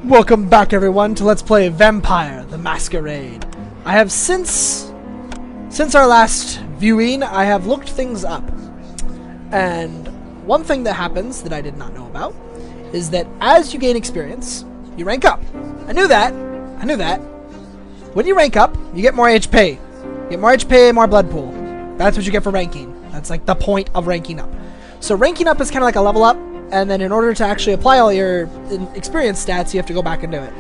Welcome back, everyone, to Let's Play Vampire: The Masquerade. I have since our last viewing, I have looked things up. And one thing that happens that I did not know about is that as you gain experience, you rank up. I knew that. When you rank up, you get more HP. You get more HP, more blood pool. That's what you get for ranking. That's like the point of ranking up. So ranking up is kind of like a level up. And then in order to actually apply all your experience stats, you have to go back and do it.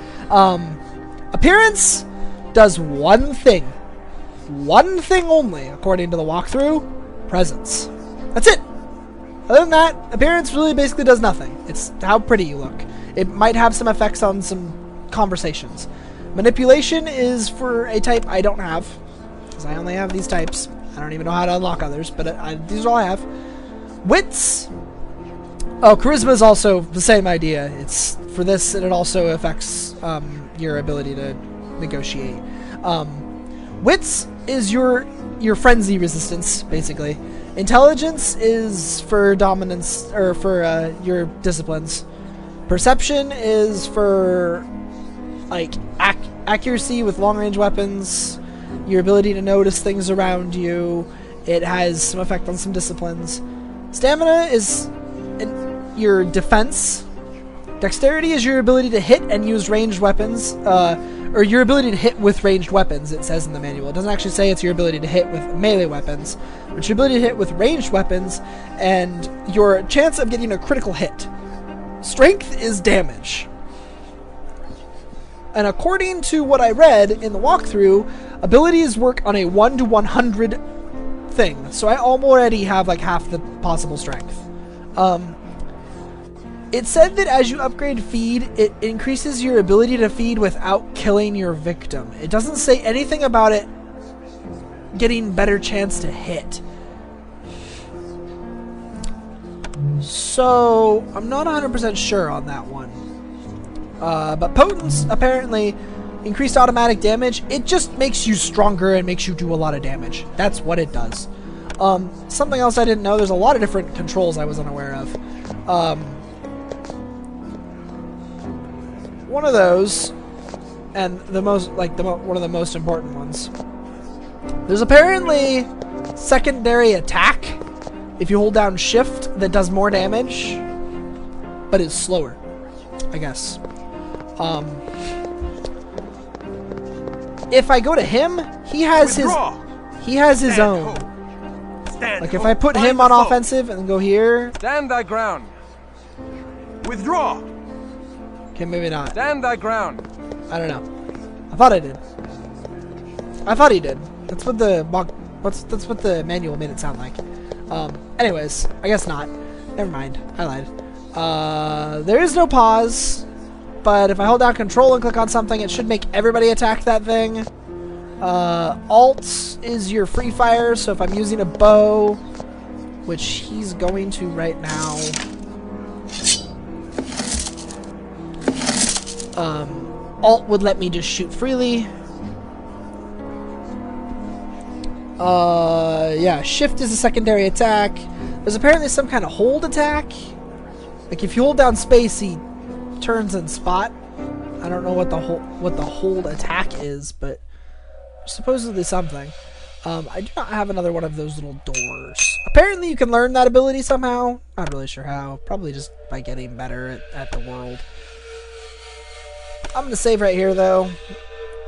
Appearance does one thing. One thing only, according to the walkthrough. Presence. That's it. Other than that, appearance really basically does nothing. It's how pretty you look. It might have some effects on some conversations. Manipulation is for a type I don't have, because I only have these types. I don't even know how to unlock others, but these are all I have. Wits. Oh, charisma is also the same idea. It's for this, and it also affects your ability to negotiate. Wits is your frenzy resistance, basically. Intelligence is for dominance, or for your disciplines. Perception is for like accuracy with long-range weapons. Your ability to notice things around you. It has some effect on some disciplines. Stamina is your defense. Dexterity is your ability to hit and use ranged weapons, or your ability to hit with ranged weapons, it says in the manual. It doesn't actually say it's your ability to hit with melee weapons, but your ability to hit with ranged weapons and your chance of getting a critical hit. Strength is damage. And according to what I read in the walkthrough, abilities work on a 1 to 100 thing, so I already have like half the possible strength. It said that as you upgrade feed, it increases your ability to feed without killing your victim. It doesn't say anything about it getting better chance to hit. So, I'm not 100% sure on that one. But potence, apparently, increased automatic damage. It just makes you stronger and makes you do a lot of damage. That's what it does. Something else I didn't know, there's a lot of different controls I was unaware of. One of those, and the most, like, one of the most important ones. There's apparently secondary attack if you hold down shift that does more damage, but is slower, I guess. If I go to him, he has his own. Like if I put him on offensive and go here. Stand thy ground. Withdraw. Okay, maybe not. Stand thy ground. I don't know. I thought I did. I thought he did. That's what the that's what the manual made it sound like. Anyways, I guess not. Never mind. I lied. There is no pause, but if I hold down control and click on something, it should make everybody attack that thing. Alt is your free fire, so if I'm using a bow, which he's going to right now. Alt would let me just shoot freely. Yeah, shift is a secondary attack. There's apparently some kind of hold attack. Like if you hold down space, he turns and spot. I don't know what the hold attack is, but supposedly something. I do not have another one of those little doors. Apparently you can learn that ability somehow. Not really sure how. Probably just by getting better at the world. I'm going to save right here, though,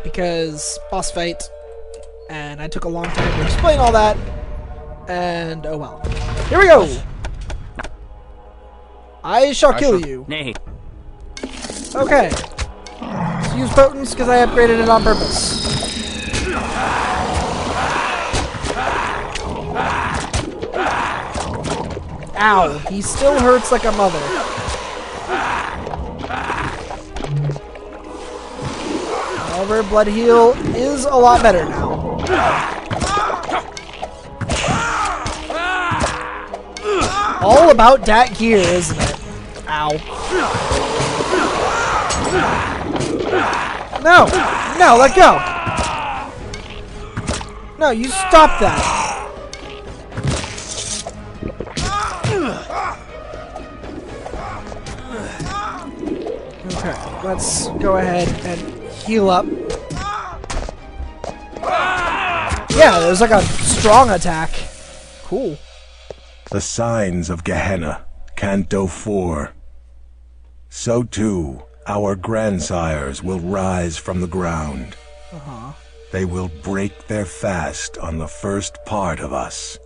because boss fight, and I took a long time to explain all that, and oh well. Here we go! I shall kill you. Nay. Okay. Let's use potence, because I upgraded it on purpose. Ow, he still hurts like a mother. However, blood heal is a lot better now. All about that gear, isn't it? Ow. No! No, let go! No, you stop that! Okay. let's go ahead and heal up. Yeah, there's like a strong attack. Cool. The signs of Gehenna, Canto 4. So too, our grandsires will rise from the ground. They will break their fast on the first part of us.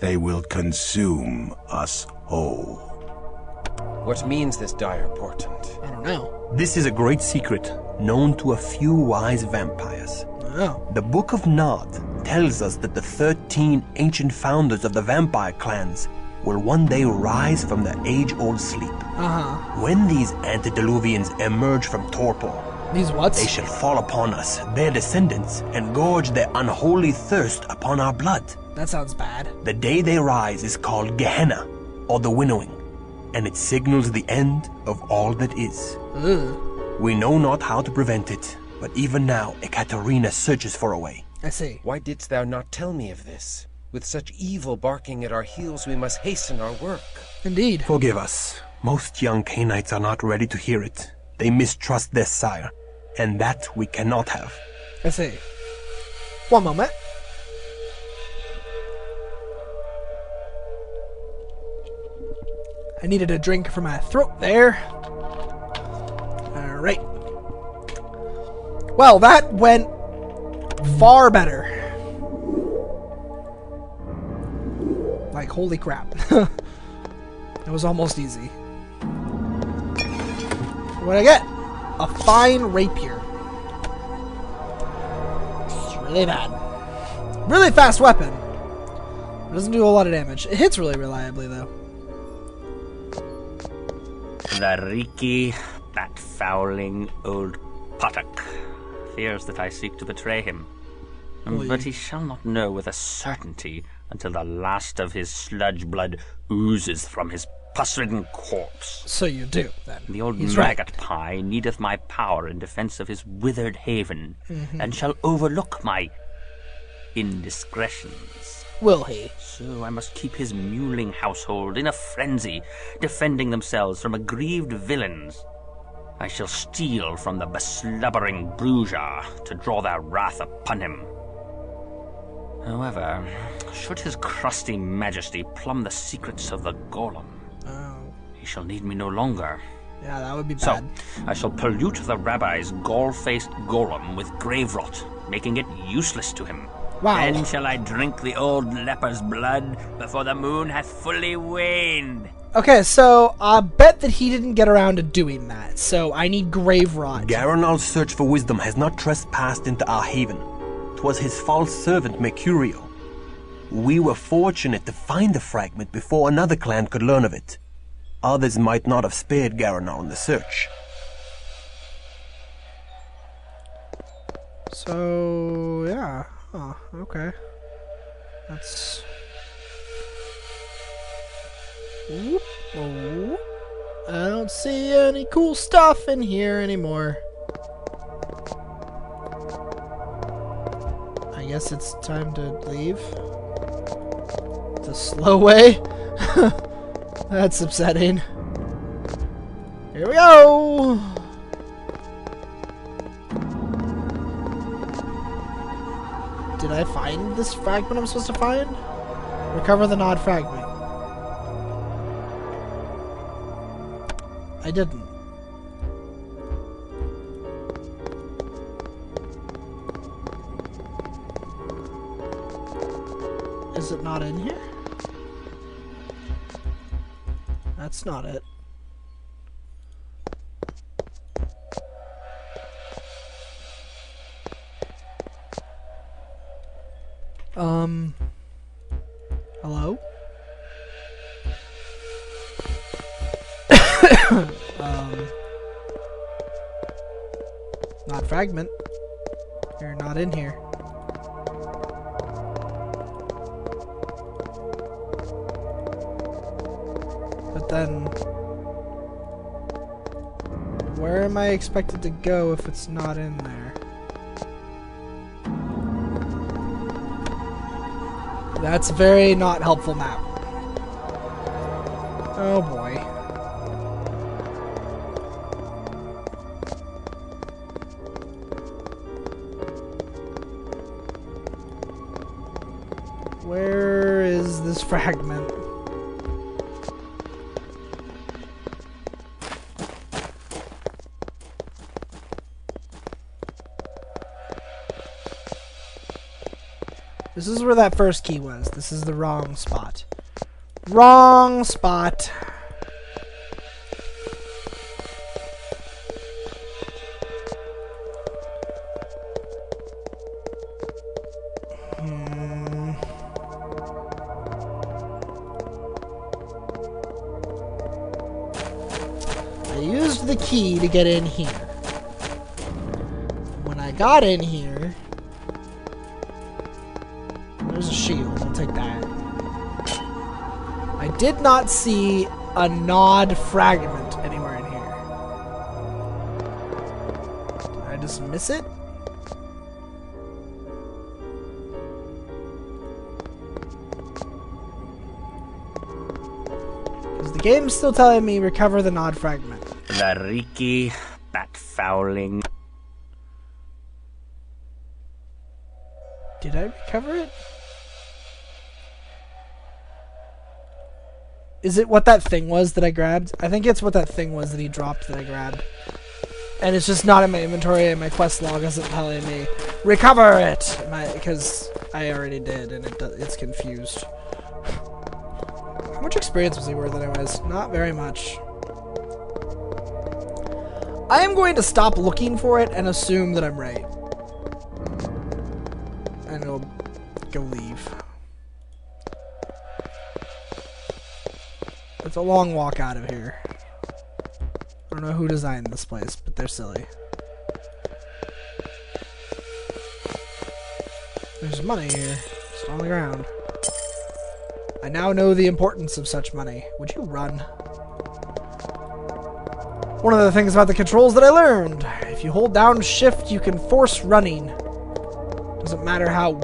They will consume us whole. What means this dire portent? I don't know. This is a great secret, known to a few wise vampires. Oh. The Book of Nod tells us that the 13 ancient founders of the vampire clans will one day rise from their age-old sleep. When these antediluvians emerge from torpor, These what? they shall fall upon us, their descendants, and gorge their unholy thirst upon our blood. That sounds bad. The day they rise is called Gehenna, or the Winnowing, and it signals the end of all that is. Ugh. We know not how to prevent it, but even now Ekaterina searches for a way. I see. Why didst thou not tell me of this? With such evil barking at our heels, we must hasten our work. Indeed. Forgive us. Most young Canaanites are not ready to hear it. They mistrust their sire, and that we cannot have. I see. One moment. I needed a drink for my throat there. Alright. Well, that went far better. Like, holy crap. It was almost easy. What'd I get? A fine rapier. It's really bad. Really fast weapon. It doesn't do a lot of damage. It hits really reliably, though. The Riki, that fouling old Patak, fears that I seek to betray him. But he shall not know with a certainty until the last of his sludge blood oozes from his pus-ridden corpse. So you do, then. The old He's maggot right. pie needeth my power in defense of his withered haven, and shall overlook my indiscretions. Will he? So I must keep his mewling household in a frenzy, defending themselves from aggrieved villains. I shall steal from the beslubbering Bruja to draw their wrath upon him. However, should his crusty majesty plumb the secrets of the golem, he shall need me no longer. Yeah, that would be So, bad. I shall pollute the rabbi's gall-faced golem with grave rot, making it useless to him. Wow. Then shall I drink the old leper's blood before the moon hath fully waned. Okay, so I bet that he didn't get around to doing that. So I need grave rot. Garanal's search for wisdom has not trespassed into our haven. 'Twas his false servant Mercurio. We were fortunate to find the fragment before another clan could learn of it. Others might not have spared Garanal in the search. So, yeah. Oh, okay. That's... Oop. Oh. I don't see any cool stuff in here anymore. I guess it's time to leave. The slow way? That's upsetting. Here we go! Did I find this fragment I'm supposed to find? Recover the Nod fragment. I didn't. Is it not in here? That's not it. Hello? Not fragment. You're not in here. But then, where am I expected to go if it's not in there? That's a very not helpful map. Oh boy. this fragment. This is where that first key was. This is the wrong spot. Wrong spot. I used the key to get in here. When I got in here, there's a shield. I'll take that. I did not see a nod fragment anywhere in here. Did I just miss it? Because the game's still telling me recover the nod fragment. Lariki, that fouling. Did I recover it? Is it what that thing was that I grabbed? I think it's what that thing was that he dropped that I grabbed. And it's just not in my inventory, and my quest log isn't telling me, recover it! Because I already did, and it's confused. How much experience was he worth anyways? Not very much. I am going to stop looking for it and assume that I'm right. And it'll go leave. It's a long walk out of here. I don't know who designed this place, but they're silly. There's money here, just on the ground. I now know the importance of such money. Would you run? One of the things about the controls that I learned. If you hold down shift, you can force running. Doesn't matter how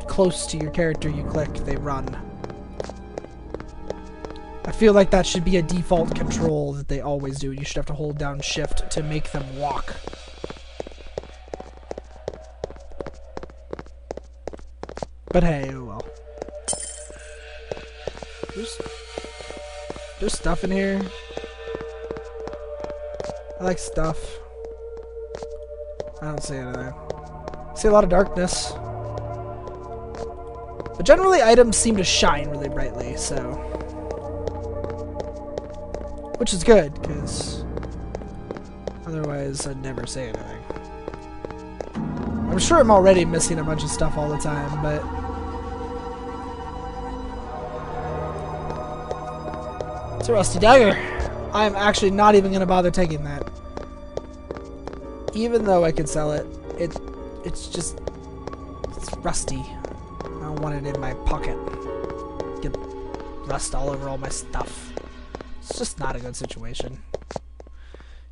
close to your character you click, they run. I feel like that should be a default control that they always do. You should have to hold down shift to make them walk. But hey, oh well. There's stuff in here. I like stuff. I don't see anything. I see a lot of darkness. But generally items seem to shine really brightly, so... Which is good, because otherwise I'd never say anything. I'm sure I'm already missing a bunch of stuff all the time, but... It's a rusty dagger. I'm actually not even going to bother taking that. Even though I could sell it, it's rusty. I don't want it in my pocket. Get rust all over all my stuff. It's just not a good situation.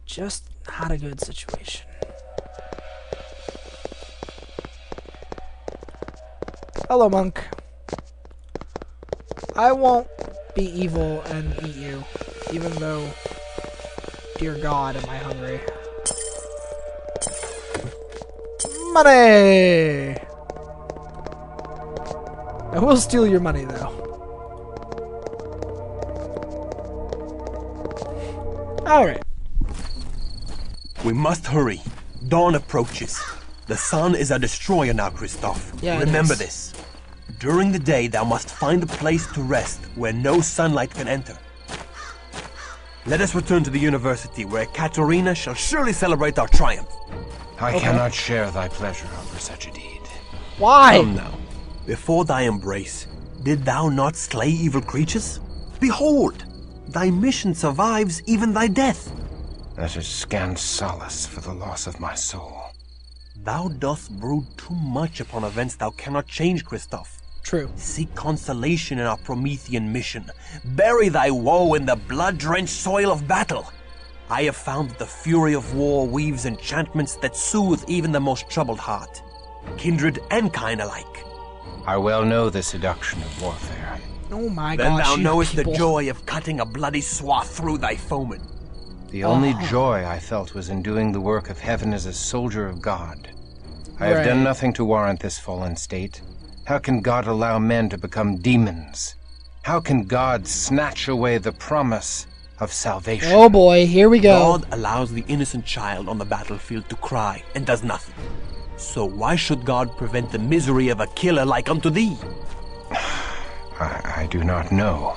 Just not a good situation. Hello, monk. I won't be evil and eat you, even though, dear God, am I hungry. Money! I will steal your money, though. Alright. We must hurry. Dawn approaches. The sun is a destroyer now, Christoph. Yeah, remember it is. this. During the day, thou must find a place to rest where no sunlight can enter. Let us return to the university, where Katerina shall surely celebrate our triumph. I cannot share thy pleasure over such a deed. Why? Come now. Before thy embrace, did thou not slay evil creatures? Behold, thy mission survives even thy death. That is scant solace for the loss of my soul. Thou dost brood too much upon events thou cannot change, Christoph. True. Seek consolation in our Promethean mission. Bury thy woe in the blood-drenched soil of battle. I have found that the fury of war weaves enchantments that soothe even the most troubled heart. Kindred and kind alike. I well know the seduction of warfare. Oh my Then gosh, thou you knowest people. the joy of cutting a bloody swath through thy foeman. The only joy I felt was in doing the work of heaven as a soldier of God. I have done nothing to warrant this fallen state. How can God allow men to become demons? How can God snatch away the promise of salvation? Oh boy, here we go. God allows the innocent child on the battlefield to cry and does nothing. So why should God prevent the misery of a killer like unto thee? I do not know.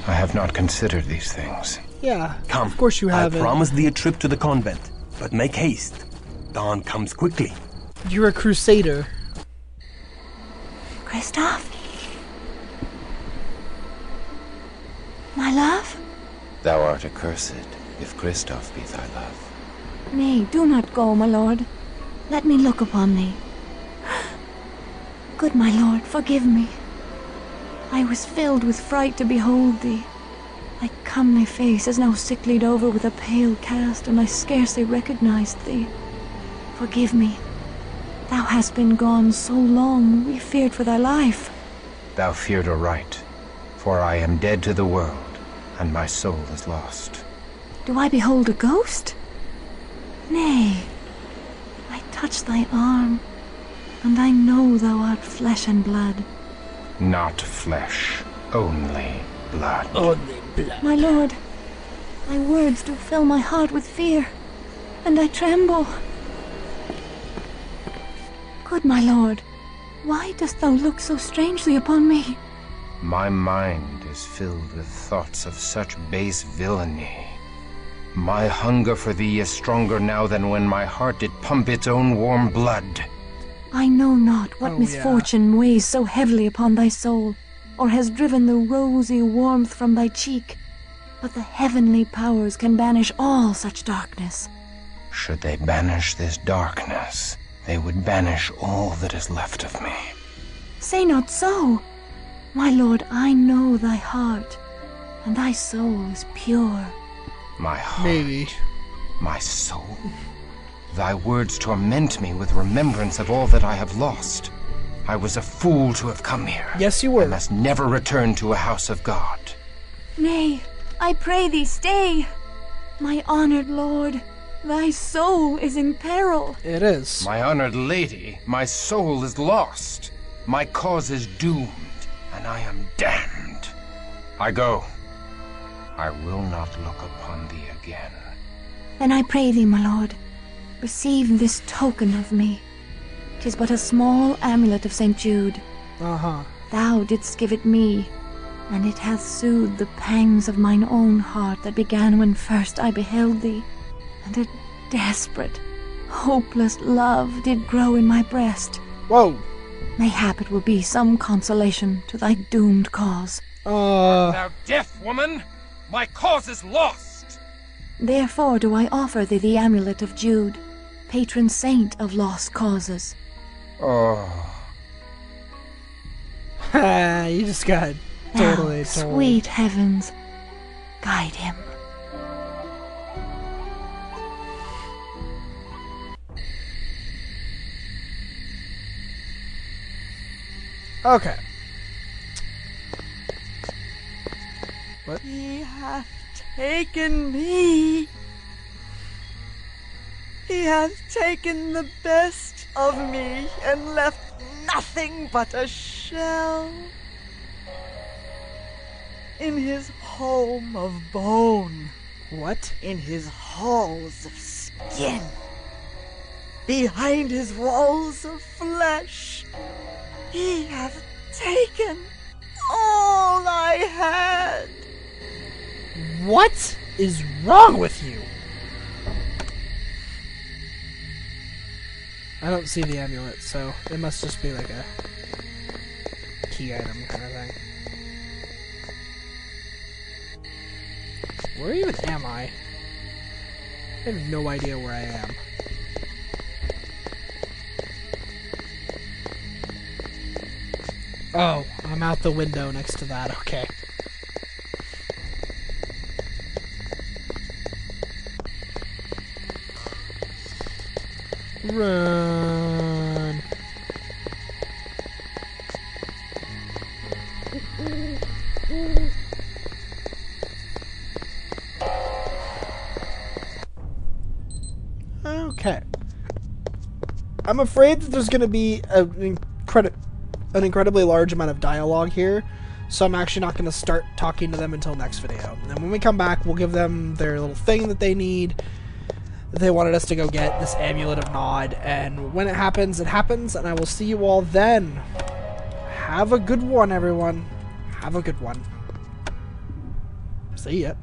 I have not considered these things. Yeah, Come, of course you I haven't. promise thee a trip to the convent, but make haste. Dawn comes quickly. You're a crusader. Christoph? My love? Thou art accursed, if Christoph be thy love. Nay, do not go, my lord. Let me look upon thee. Good my lord, forgive me. I was filled with fright to behold thee. Thy comely face is now sicklied over with a pale cast, and I scarcely recognized thee. Forgive me. Thou hast been gone so long, we feared for thy life. Thou feared aright, for I am dead to the world, and my soul is lost. Do I behold a ghost? Nay, I touch thy arm, and I know thou art flesh and blood. Not flesh, only blood. Only blood. My lord, thy words do fill my heart with fear, and I tremble. Good my lord, why dost thou look so strangely upon me? My mind is filled with thoughts of such base villainy. My hunger for thee is stronger now than when my heart did pump its own warm blood. I know not what Oh, misfortune weighs so heavily upon thy soul, or has driven the rosy warmth from thy cheek, but the heavenly powers can banish all such darkness. Should they banish this darkness, they would banish all that is left of me. Say not so. My lord, I know thy heart, and thy soul is pure. My heart, Maybe. my soul. Thy words torment me with remembrance of all that I have lost. I was a fool to have come here. Yes, you were. I must never return to a house of God. Nay, I pray thee stay. My honored lord, thy soul is in peril. It is. My honored lady, my soul is lost. My cause is doomed, and I am damned. I go. I will not look upon thee again. Then I pray thee, my lord, receive this token of me. 'Tis but a small amulet of St. Jude. Uh-huh. Thou didst give it me, and it hath soothed the pangs of mine own heart that began when first I beheld thee, and a desperate, hopeless love did grow in my breast. Whoa. Mayhap it will be some consolation to thy doomed cause. Thou deaf woman! My cause is lost! Therefore do I offer thee the amulet of Jude, patron saint of lost causes. Oh, You just got totally Now, told. sweet heavens, guide him. Okay. He hath taken me. He hath taken the best of me and left nothing but a shell. In his home of bone, What? in his halls of skin, behind his walls of flesh, he hath taken all I had. What is wrong with you? I don't see the amulet, so it must just be like a key item kind of thing. Where even am I? I have no idea where I am. Oh, I'm out the window next to that, okay. Run. Okay. I'm afraid that there's going to be an incredibly large amount of dialogue here, so I'm actually not going to start talking to them until next video. And when we come back, we'll give them their little thing that they need. They wanted us to go get this Amulet of Nod, and when it happens, and I will see you all then. Have a good one, everyone. Have a good one. See ya.